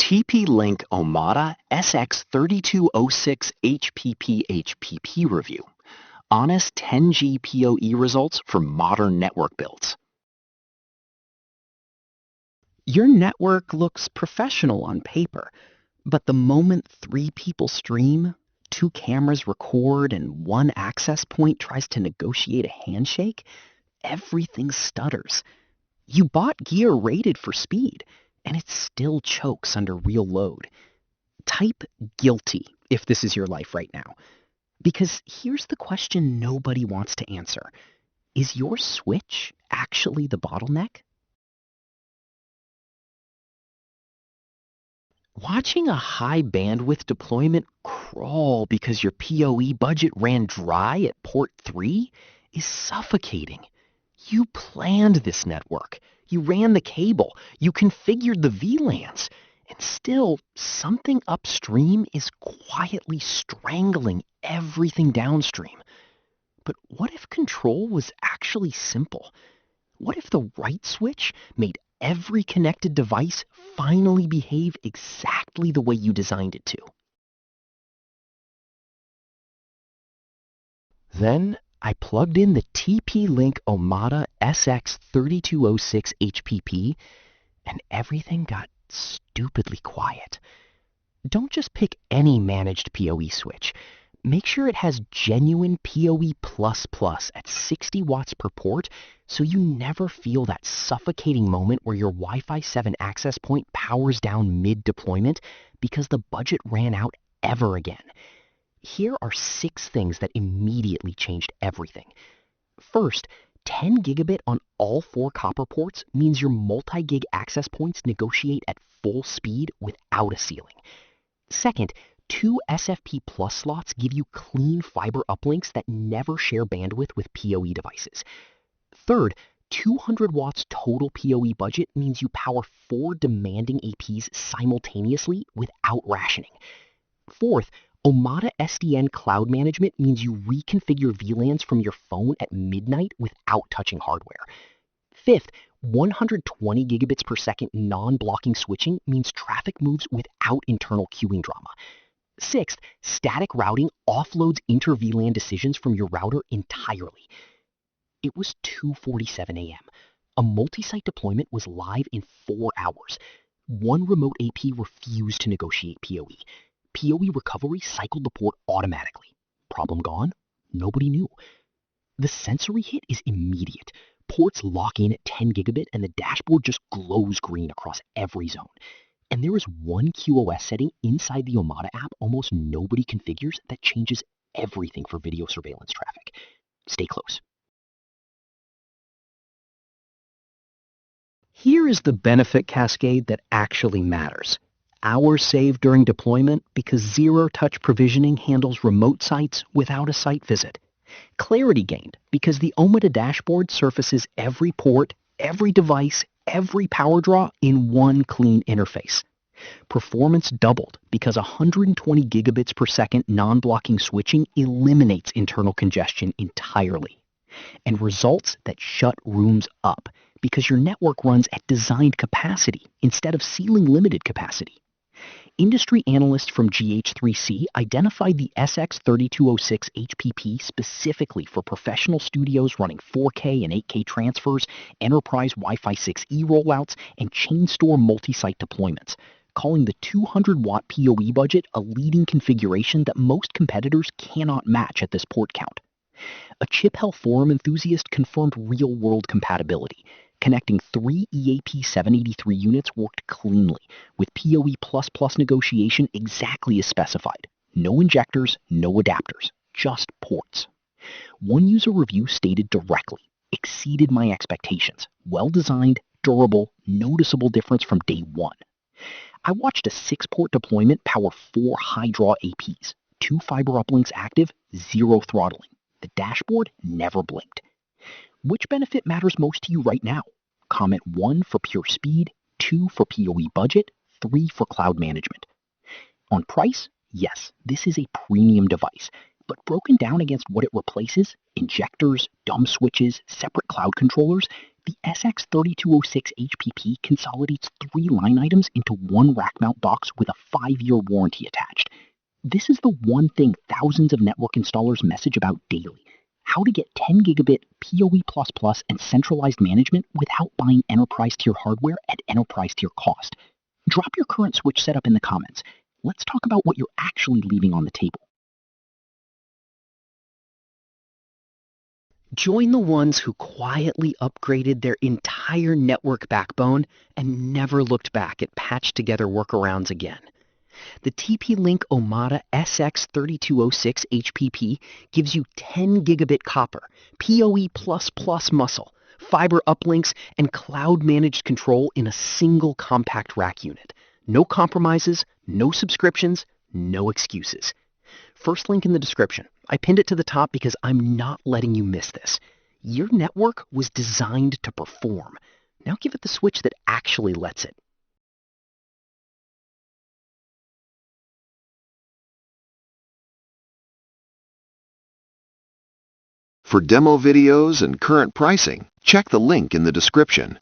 TP-Link Omada SX3206HPP review. Honest 10G PoE results for modern network builds. Your network looks professional on paper, but the moment 3 people stream, 2 cameras record, and 1 access point tries to negotiate a handshake, everything stutters. You bought gear rated for speed, and it still chokes under real load. Type guilty if this is your life right now. Because here's the question nobody wants to answer. Is your switch actually the bottleneck? Watching a high bandwidth deployment crawl because your PoE budget ran dry at port 3 is suffocating. You planned this network. You ran the cable. You configured the VLANs. And still, something upstream is quietly strangling everything downstream. But what if control was actually simple? What if the right switch made every connected device finally behave exactly the way you designed it to? Then I plugged in the TP-Link Omada SX3206HPP, and everything got stupidly quiet. Don't just pick any managed PoE switch. Make sure it has genuine PoE++ at 60 watts per port so you never feel that suffocating moment where your Wi-Fi 7 access point powers down mid-deployment because the budget ran out ever again. Here are 6 things that immediately changed everything. First, 10 gigabit on all 4 copper ports means your multi-gig access points negotiate at full speed without a ceiling. Second, 2 SFP Plus slots give you clean fiber uplinks that never share bandwidth with PoE devices. Third, 200 watts total PoE budget means you power 4 demanding APs simultaneously without rationing. Fourth, Omada SDN cloud management means you reconfigure VLANs from your phone at midnight without touching hardware. Fifth, 120 gigabits per second non-blocking switching means traffic moves without internal queuing drama. Sixth, static routing offloads inter-VLAN decisions from your router entirely. It was 2:47 a.m. A multi-site deployment was live in 4 hours. 1 remote AP refused to negotiate PoE. PoE recovery cycled the port automatically. Problem gone? Nobody knew. The sensory hit is immediate. Ports lock in at 10 gigabit and the dashboard just glows green across every zone. And there is one QoS setting inside the Omada app almost nobody configures that changes everything for video surveillance traffic. Stay close. Here is the benefit cascade that actually matters. Hours saved during deployment because zero-touch provisioning handles remote sites without a site visit. Clarity gained because the Omada dashboard surfaces every port, every device, every power draw in one clean interface. Performance doubled because 120 gigabits per second non-blocking switching eliminates internal congestion entirely. And results that shut rooms up because your network runs at designed capacity instead of ceiling-limited capacity. Industry analysts from GH3C identified the SX3206HPP specifically for professional studios running 4K and 8K transfers, enterprise Wi-Fi 6E rollouts, and chain store multi-site deployments, calling the 200-watt PoE budget a leading configuration that most competitors cannot match at this port count. A Chip Health Forum enthusiast confirmed real-world compatibility. Connecting 3 EAP783 units worked cleanly, with PoE++ negotiation exactly as specified. No injectors, no adapters, just ports. One user review stated directly, exceeded my expectations. Well-designed, durable, noticeable difference from day one. I watched a 6-port deployment power 4 high-draw APs, 2 fiber uplinks active, 0 throttling. The dashboard never blinked. Which benefit matters most to you right now? Comment 1 for pure speed, 2 for PoE budget, 3 for cloud management. On price, yes, this is a premium device, but broken down against what it replaces, injectors, dumb switches, separate cloud controllers, The SX3206HPP consolidates 3 line items into one rack mount box with a 5-year warranty attached. This is the one thing thousands of network installers message about daily: how to get 10 gigabit PoE++ and centralized management without buying enterprise tier hardware at enterprise tier cost. Drop your current switch setup in the comments. Let's talk about what you're actually leaving on the table. Join the ones who quietly upgraded their entire network backbone and never looked back at patched together workarounds again. The TP-Link Omada SX3206HPP gives you 10 gigabit copper, PoE++ muscle, fiber uplinks, and cloud-managed control in a single compact rack unit. No compromises, no subscriptions, no excuses. First link in the description. I pinned it to the top because I'm not letting you miss this. Your network was designed to perform. Now give it the switch that actually lets it. For demo videos and current pricing, check the link in the description.